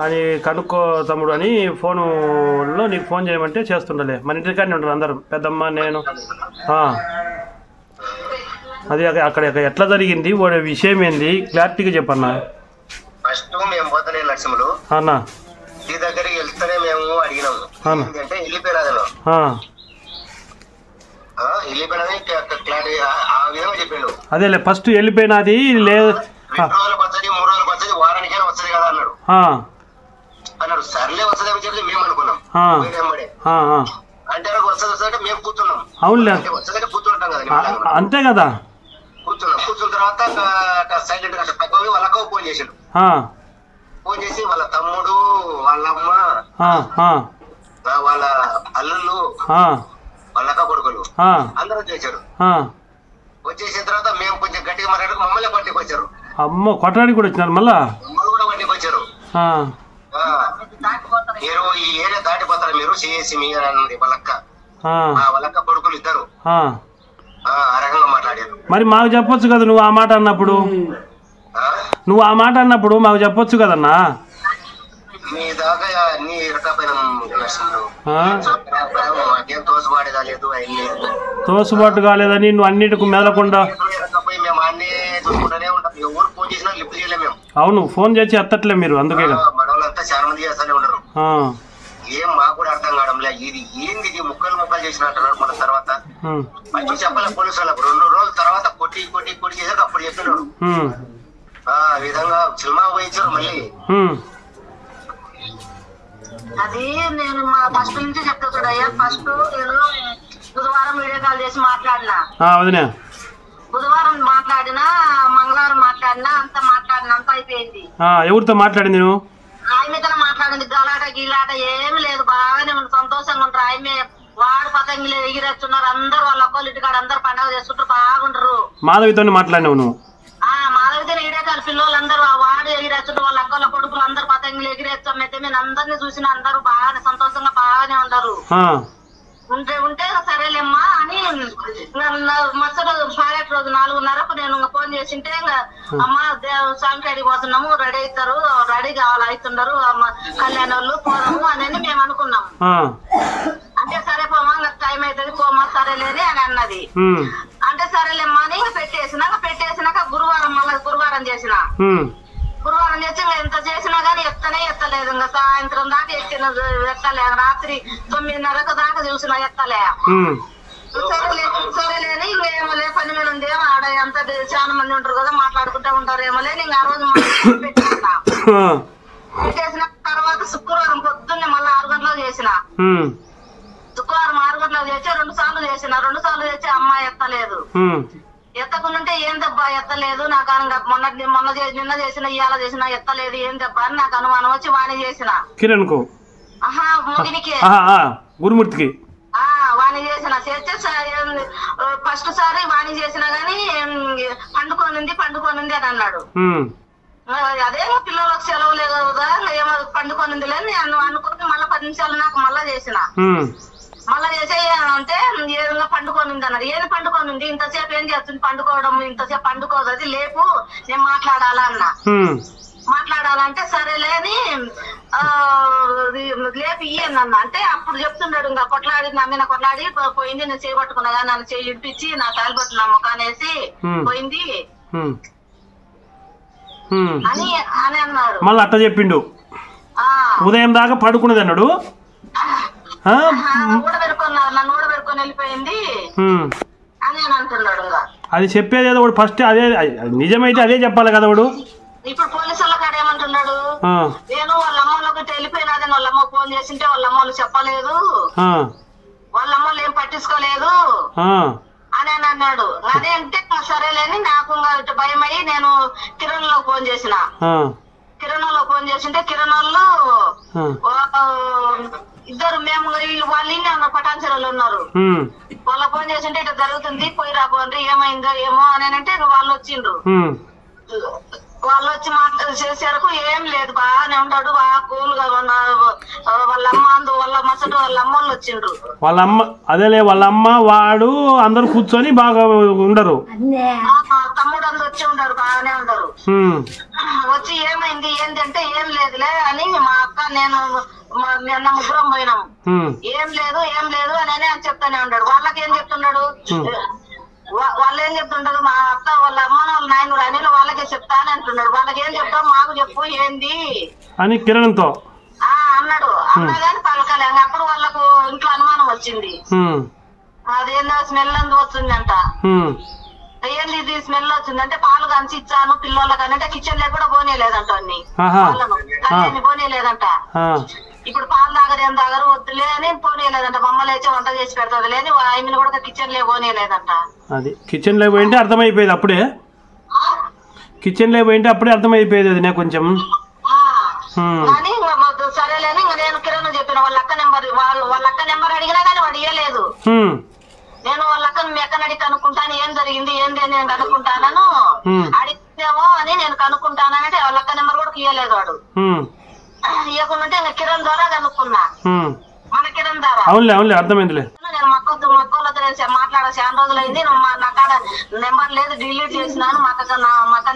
అని కనుక్కో తమ్ముడు అని ఫోన్లో నీకు ఫోన్ చేయమంటే చేస్తుండలే. మన ఇంటికాడనే ఉంటారు అందరం, పెద్దమ్మ నేను. అది అక్కడ ఎట్లా జరిగింది విషయం ఏంది క్లారిటీగా చెప్పన్నా. ఫస్ట్ మేము పోతలే లక్ష్ములు అన్నా ఈ దగ్గరికి వెళ్తానే మేము అడిగినాము అంటే వెళ్ళిపోయినాదను అదేలే ఫస్ట్ వెళ్ళిపోయినది లేదు 2 రోజులకు వస్తుంది 3 రోజులకు వస్తుంది వారానికైనా వస్తుంది కదా అన్నాడు. సర్లే వస్తుంది అని చెప్పి మేము అనుకున్నాం. అంటే వస్తుంది మేము కూర్చున్నాం. అవునులే వస్తుంది కూర్చుంటాం కదా అంతే కదా. కూర్చున్న తర్వాత సైలెంట్ గా పక్కకి వాళ్ళకు ఫోన్ చేసాడు. ఫోన్ చేసి వాళ్ళ తమ్ముడు వాళ్ళమ్మ వాళ్ళ అల్లుళ్ళు వాళ్ళక్క కొడుకులు అందరూ చేశారు. వచ్చేసిన తర్వాత మేము కొంచెం గట్టిగా మాట్లాడుకు మమ్మల్ని పట్టుకు వచ్చారు. అమ్మో కొట్టడానికి కూడా వచ్చినారు. మళ్ళా మమ్మల్ని కూడా పట్టుకు వచ్చారు. మీరు ఈ ఏరియా దాటిపోతారు మీరు చేసి మీ అన్నది వాళ్ళక్క వాళ్ళక్క కొడుకులు ఇద్దరు ఆ రకంగా మాట్లాడారు. మరి మాకు చెప్పొచ్చు కదా నువ్వు ఆ మాట అన్నప్పుడు. నువ్వు ఆ మాట అన్నప్పుడు మాకు చెప్పొచ్చు కదన్నా. మీ దాకా అన్ని తోసుబాటు కాలేదని నువ్వు అన్నిటికి మెదలకుండా. అవును ఫోన్ చేసి ఎత్తట్లే మీరు, అందుకే కదా. మనోళ్ళంతా చాలా మంది చేస్తూనే ఉండరు. ఏం మాకు కూడా అర్థం కావడంలే. ఇది ఏంది ఇది ముక్కలు చేసినట్టు మన తర్వాత మంచి చెప్పలే పోలీసు వాళ్ళకు. 2 రోజుల తర్వాత కొట్టి చేశారు. అప్పుడు చెప్పినాడు ఆ విధంగా సినిమా పోయించారు. మళ్ళీ అది నేను మా ఫస్ట్ నుంచి చెప్తా చూడయ్యా. ఫస్ట్ నేను బుధవారం వీడియో కాల్ చేసి మాట్లాడినా, బుధవారం మాట్లాడినా, మంగళవారం మాట్లాడినా, అంత అయిపోయింది. ఎవరితో మాట్లాడింది నువ్వు? ఆయనతో మాట్లాడింది. గలాట గీలాట ఏమి లేదు, బాగానే ఉంది, సంతోషంగా ఉంటారు. ఆయమే వాడు పతంగిలు ఎగిరేస్తున్నారు. అందరు వాళ్ళ ఒక్కళ్ళు ఇంటికాడ అందరు పండుగ చేసుకుంటారు, బాగుంటారు. మాధవితో మాట్లాడినావు నువ్వు? మాధవితో వీడియో కాల్ పిల్లలందరూ వాడు ఎగిరేస్తుంటారు. వాళ్ళ అక్కల కొడుకులు అందరు పతంగిలు ఎగిరేస్తాం. అయితే మేము అందరినీ చూసిన అందరూ బాగానే సంతోషంగా బాగానే ఉండరు. ఉంటే సరేలేమ్మా అని మరుసటి రోజు ఫ్రైడే రోజు 4:30కు నేను ఫోన్ చేసింటే అమ్మ స్వామి కాడికి పోతున్నాము, రెడీ అవుతారు, రెడీ కావాలి అవుతున్నారు కళ్యాణ వాళ్ళు, పోదాము అని మేము అనుకున్నాము. అంటే సరే పోమా టైం అవుతుంది పోమా సరేలేని అని అన్నది. అంటే సరేలేమ్మా అని పెట్టేసినాక గురువారం చేసిన. గురువారం చేసి ఎంత చేసినా గానీ ఎత్తలేదు. ఇంకా సాయంత్రం దాకా ఎత్తలే. రాత్రి 9:30 దాకా చూసినా ఎత్తలే. సరేలేని ఇంకేమోలే పని మీద ఉంది, ఆడ ఎంత చాలా మంది ఉంటారు కదా మాట్లాడుకుంటూ ఉంటారు ఏమోలే. నేను ఆ రోజు పెట్టేసిన తర్వాత శుక్రవారం పొద్దున్నే మళ్ళీ 6 గంటలకు చేసిన. శుక్రవారం 6 గంటలకు చేసి 2 సార్లు చేసిన. 2 సార్లు చేసి అమ్మాయి ఎత్తలేదు. ఎత్తకుంటే ఏం దెబ్బ ఎత్తలేదు నాకు నిన్న చేసిన ఇవాళ చేసిన ఎత్తలేదు ఏం దెబ్బ అని నాకు అనుమానం వచ్చి వాణి చేసిన. కిరణ్ కు గురుమూర్తికి వాణి చేసిన. చేస్తే ఫస్ట్ సారి వాణి చేసిన గానీ పండుకోనుంది అని అన్నాడు. అదే పిల్లలకు సెలవు లేదు కదా ఏమో పండుకోనుంది లేదు నేను అనుకుని మళ్ళీ 10 నిమిషాలు నాకు మళ్ళా చేసిన. మళ్ళా చేసే అంటే ఏదైనా పండుకోనుంది అన్నారు. ఏది పండుకోనుంది ఇంతసేపు ఏం చేస్తుంది పండుకోవడం, ఇంతసేపు పండుకోదు అది లేపు నేను మాట్లాడాలంటే సరేలే అని లేపు ఇయ్యన్న. అంటే అప్పుడు చెప్తున్నాడు ఇంకా కొట్లాడి నా మీద కొట్లాడి పోయింది, నేను చేయబట్టుకున్నా కానీ నన్ను చేయి ఇడిపించి నా తాలిబట్టు నా ముఖానేసి పోయింది అని అన్నాడు. మళ్ళీ అట్ట చెప్పిండు. ఉదయం దాకా పడుకునేది అన్నాడు. నన్ను ఊడబెరుకొని వెళ్ళిపోయింది అని అంటున్నాడు. అది చెప్పేది ఏదో ఫస్ట్ అదే నిజమైతే అదే చెప్పాలి కదా వాడు. ఇప్పుడు పోలీసు వాళ్ళ కాడ ఏమంటున్నాడు, నేను వాళ్ళ అమ్మలోకి వెళ్ళిపోయినాదని వాళ్ళ అమ్మ ఫోన్ చేసింటే వాళ్ళ అమ్మలు చెప్పలేదు, వాళ్ళ అమ్మలు ఏం పట్టించుకోలేదు అని అన్నాడు. అదే అంటే సరేలేని నాకు భయం అయ్యి నేను కిరణ్ లో ఫోన్ చేసిన. కిరణంలో ఫోన్ చేసింటే కిరణ్ వాళ్ళు ఇద్దరు మేము వాళ్ళు పటాన్సీలలో ఉన్నారు. వాళ్ళ ఫోన్ చేసింటే ఇట్లా జరుగుతుంది పోయి రాబోండి ఏమైందో ఏమో అని అంటే వాళ్ళు వచ్చిండ్రు. వాళ్ళు వచ్చి చేసేరకు ఏం లేదు బాగానే ఉంటాడు బాగా కూల్ గా వాళ్ళ అమ్మ వాళ్ళ మసడు వాళ్ళ అమ్మోళ్ళు వచ్చిండ్రు. వాళ్ళ అమ్మ అదేలే వాళ్ళ అమ్మ వాడు అందరు కూర్చొని బాగా ఉండరు. తమ్ముడు తమ్ముడు అందు వచ్చి ఉండరు, బాగానే ఉండరు. వచ్చి ఏమైంది ఏంది అంటే ఏం లేదులే అని మా అక్క నేను నిన్న ముగ్గురం పోయినాము. ఏం లేదు అని చెప్తానే ఉన్నాడు. వాళ్ళకి ఏం చెప్తున్నాడు, వాళ్ళు ఏం చెప్తుంటారు, మా అక్క వాళ్ళ అమ్మ వాళ్ళ నాయన అనిల్ వాళ్ళకే చెప్తాను అంటున్నాడు. వాళ్ళకి ఏం చెప్తావు, మాకు చెప్పు ఏంది అని కిరణ్తో అన్నాడు. అన్నా కానీ పలకలే. అప్పుడు వాళ్ళకు ఇంట్లో అనుమానం వచ్చింది. అదేందో స్మెల్ అందు వచ్చిందంట. ఏంది ఇది స్మెల్ వచ్చిందంటే పాలు కంచి ఇచ్చాను పిల్లలకి అంటే కిచెన్ లో కూడా పోనీయలేదంట అన్ని వాళ్ళను పోనీయలేదంట. ఇప్పుడు పాలు తాగరు ఏం తాగరు వద్దులే అని పోనీయలేదంట. బొమ్మ లేచి వంట చేసి పెడతాది లేని ఆయనని కూడా కిచెన్ లో పోనీయలేదంట. అది కిచెన్ లో పోయింటే అర్థమైపోయేది అప్పుడే, కిచెన్ లో పోయింటే అప్పుడే అర్థమైపోయేది అది నేను కొంచెం. కానీ సరేలేని ఇంకా నేను కిరణ్ చెప్పిన వాళ్ళ అక్క నెంబర్ అడిగినా కానీ వాడు ఇయ్యలేదు. నేను వాళ్ళ అక్కను మీ అక్కని అడిగి కనుక్కుంటాను ఏం జరిగింది ఏంది అని నేను కనుక్కుంటానను. అడిగితేమో అని నేను కనుక్కుంటానంటే వాళ్ళ అక్క నెంబర్ కూడా ఇయ్యలేదు వాడు. ఇవ్వకుంటే ఇంకా కిరణ్ ద్వారా కనుక్కున్నా, మన కిరణ్ ద్వారా. అవునులే అర్థమైందిలే. నేను మక్కలతో మాట్లాడ చాలా రోజులు అయింది, నా కాడ నెంబర్ లేదు డిలీట్ చేసినాను, మా అక్క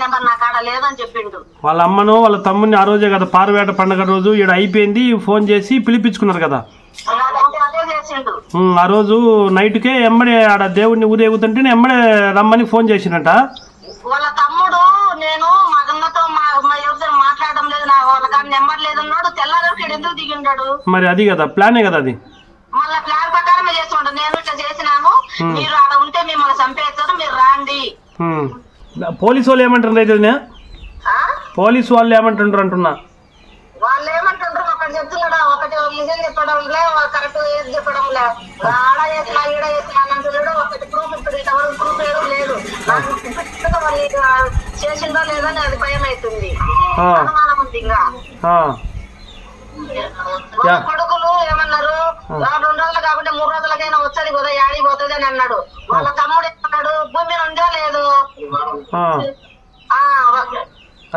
నెంబర్ నా కాడ లేదని చెప్పిండు. వాళ్ళ అమ్మను వాళ్ళ తమ్ముని ఆ రోజే కదా పారువేట పండుగ రోజు ఇక్కడ అయిపోయింది ఫోన్ చేసి పిలిపించుకున్నారు కదా. ఆ రోజు నైట్కే ఎమ్మడే ఆడ దేవుడిని ఊరేగుతుంటే ఎమ్మడే రమ్మని ఫోన్ చేసినట్ట. వాళ్ళ తమ్ముడు నేను మా అన్నతో ఎవరితో మాట్లాడడం లేదు, వాళ్ళ నెంబర్ లేదన్నాడు. తెల్లారికి ఎందుకు దిగిండాడు మరి, అది కదా ప్లానే కదా అది. మళ్ళీ ప్లాన్ ప్రకారమే చేస్తుంటాడు. నేను ఇట్లా చేసినాను, మీరు ఆడ ఉంటే మిమ్మల్ని చంపేస్తారు, మీరు రాండి. పోలీసు వాళ్ళు ఏమంటారు అయితే, పోలీసు వాళ్ళు ఏమంటుండ్రు అంటున్నా. వాళ్ళు ఏమంటుండ్రు ఒకటి చెప్తున్నాడా, ఒకటి నిజం చెప్పడం లే, కరెక్ట్ ఏది చెప్పడం లే, ఆడ చేసినా ఈడ చేసినా అంటున్నాడు. ఒకటి ప్రూఫ్ ఇప్పుడు ఇంతవరకు ప్రూఫ్ ఏదో లేదు. వాళ్ళు చేసిందో లేదని అది భయం అవుతుంది, అనుమానం ఉంది. ఇంకా కొడుకులు ఏమన్నారు, 2 రోజులు కాకుండా 3 రోజులకైనా వచ్చేది కదా యాడికి పోతుంది అని అన్నాడు. వాళ్ళ తమ్ముడు ఏమన్నాడు, భూమి ఉందో లేదు.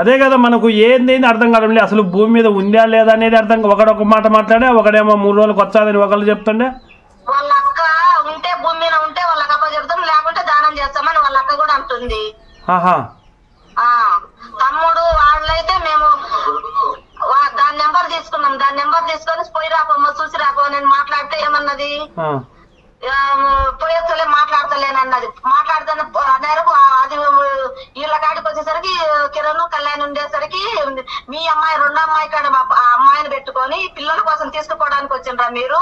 అదే కదా మనకు ఏంది అర్థం కావడం అసలు భూమి మీద ఉందా లేదా అనేది అర్థం. ఒకడొక మాట మాట్లాడే, ఒకడేమో 3 రోజులకు వచ్చాదని ఒకళ్ళు చెప్తుండే. వాళ్ళ అక్క ఉంటే భూమి మీద ఉంటే వాళ్ళకి అప్ప చెప్తాం, లేకుంటే దానం చేస్తామని వాళ్ళ అక్క కూడా అంటుంది. తమ్ముడు వాళ్ళైతే మేము దాని నెంబర్ తీసుకున్నాం, దాని నెంబర్ తీసుకొని పోయి రాపమ్మ చూసి రాపో నేను మాట్లాడితే ఏమన్నది, పోయేస్తలే మాట్లాడతలేనన్నది. మాట్లాడతాను అన్నారు. అది వీళ్ళ కాడికి వచ్చేసరికి కిరణ్ కళ్యాణ్ ఉండేసరికి మీ అమ్మాయి 2వ అమ్మాయి కాడ ఆ అమ్మాయిని పెట్టుకొని పిల్లల కోసం తీసుకుపోవడానికి వచ్చిండ్రా మీరు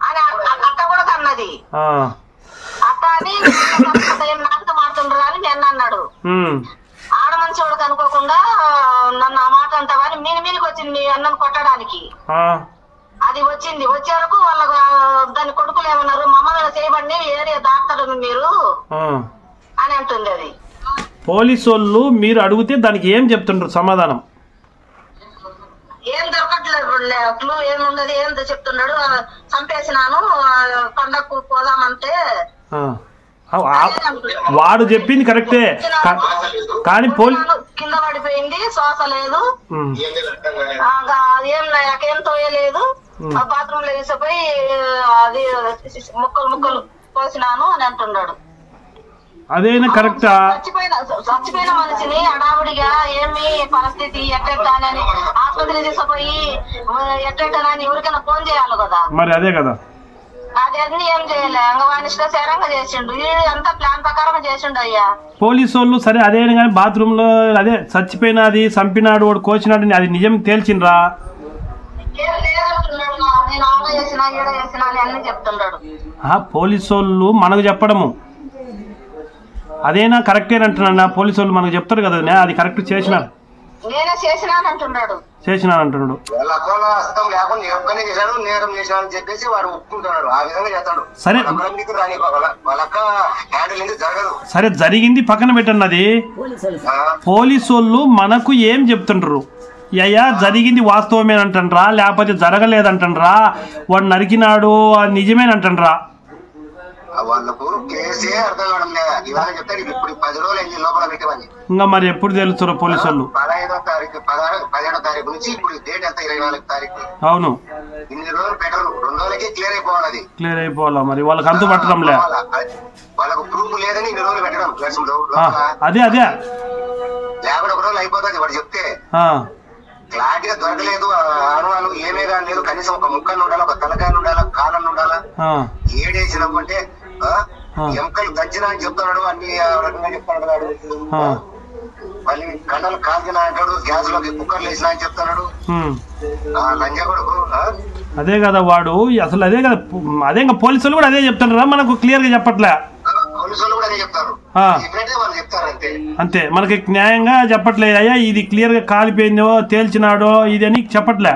అని అక్క కూడా అన్నది. అక్క అని నాతో మారుతుండ్రు అని నేను అన్నాడు. ఆడ మంచోడు కనుకోకుండా నన్ను ఆ మాట అంటావని మీనికి వచ్చింది మీ అన్నను కొట్టడానికి. అది వచ్చింది. వచ్చే వరకు వాళ్ళ దాని కొడుకులు ఏమన్నారు, మమ్మల్ని చేయబడి ఏరియా డాక్టర్ మీరు అని అంటుంది. అది పోలీసు వాళ్ళు మీరు అడిగితే దానికి ఏం చెప్తుండ్రు సమాధానం? ఏం దొరకట్లేదు, క్లూ ఏముండదు, ఏం చెప్తున్నాడు, చంపేసినాను పండగకు పోదామంటే. వాడు చెప్పింది కరెక్టే కానీ కింద పడిపోయింది, శ్వాస లేదు, ఏం తోయలేదు, బాత్రూమ్ లో వేసిపోయి అది ముక్కలు కోసినాను అని అంటున్నాడు. అదేనా కరెక్టా? చచ్చిపోయిన మనిషిని అడావుడిగా ఏమి పరిస్థితి ఎట్టెట్టానని ఆసుపత్రి తీసుకుపోయి ఎట్టెట్టానని ఎవరికైనా ఫోన్ చేయాలి కదా. మరి అదే కదా, అది అన్ని ఏం చేయలే, ఇష్టాచారంగా చేసిండు. అంతా ప్లాన్ ప్రకారం చేసిండు అయ్యా. పోలీసు వాళ్ళు సరే అదే కానీ బాత్రూమ్ లో అదే చచ్చిపోయినది చంపినాడు వాడు కోసినాడు అది నిజం తేల్చిండ్రా? పోలీసు వాళ్ళు మనకు చెప్పడము అదేనా కరెక్టేనంటున్నా. పోలీసు వాళ్ళు మనకు చెప్తారు కదా అది కరెక్ట్ చేసినారు, చేసినానంటున్నాడు. సరే జరిగింది పక్కన పెట్టండి. పోలీసు వాళ్ళు మనకు ఏం చెప్తుండ్రు, అయ్యా జరిగింది వాస్తవమేనంటరా లేకపోతే జరగలేదంటరా, వాడు నరికినాడు అది నిజమేనంటరా? వాళ్ళకు కేసే అర్థం కావడం లేదా, ఇవాళ చెప్తారు ఇప్పుడు 10 రోజులు అయింది లోపల పెట్టమని. ఇంకా మరి ఎప్పుడు తెలుస్తారు పోలీసు వాళ్ళు? 15వ తారీఖు 17వ తారీఖు నుంచి ఇప్పుడు డేట్ ఎంత 24వ తారీఖు. అవును, ఇన్ని రోజులు పెట్టరు, 2 రోజులకే క్లియర్ అయిపోవాలి. క్లియర్ అయిపోవాలా మరి వాళ్ళకి అంతు పట్టడం లే, వాళ్ళకు ప్రూఫ్ లేదని ఇన్ని రోజులు పెట్టడం మేడం అదే అదే లేకుండా ఒక రోజు అయిపోతుంది వాడు చెప్తే క్లారిటీగా దొరకలేదు ఆడవాళ్ళు ఏమే కానీ లేదు కనీసం ఒక ముక్కను ఉండాలా ఒక తలకాయలు ఉండాలా కాళ్ళను ఉండాలా ఏడేసినావు అంటే ఎముకలు దంచినా అని చెప్తున్నాడు అన్ని రకంగా చెప్తున్నాడు మళ్ళీ కండలు కాల్చిన అంటాడు గ్యాస్ లోకి కుక్కర్లు వేసినా అని చెప్తున్నాడు లంజ కొడుకు అదే కదా వాడు అసలు అదే కదా అదే ఇంకా పోలీసులు కూడా అదే చెప్తున్నారా మనకు క్లియర్ గా చెప్పట్లే పోలీసులు కూడా అదే చెప్తారు వాళ్ళు చెప్తారు అంతే అంతే మనకి న్యాయంగా చెప్పట్లే అయ్యా ఇది క్లియర్ గా కాలిపోయిందో తేల్చినాడో ఇది అని చెప్పట్లే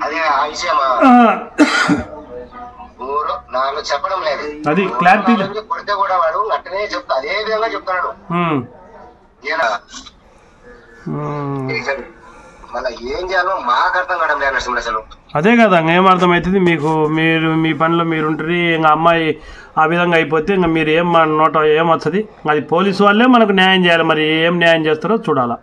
అదే ఆ విషయం చెప్పడం లేదు అది క్లారిటీ కొడితే కూడా వాడు అట్టనే చెప్తా అదే విధంగా చెప్తాడు మళ్ళీ ఏం చేయాలో మాకు అర్థం కావడం లేదు అసలు అదే కదా ఏం అర్థమవుతుంది మీకు మీరు మీ పనిలో మీరు ఉంటారు ఇంకా అమ్మాయి ఆ విధంగా అయిపోతే ఇంకా మీరు ఏం నోట ఏం వస్తుంది అది పోలీసు వాళ్ళే మనకు న్యాయం చేయాలి మరి ఏం న్యాయం చేస్తారో చూడాలా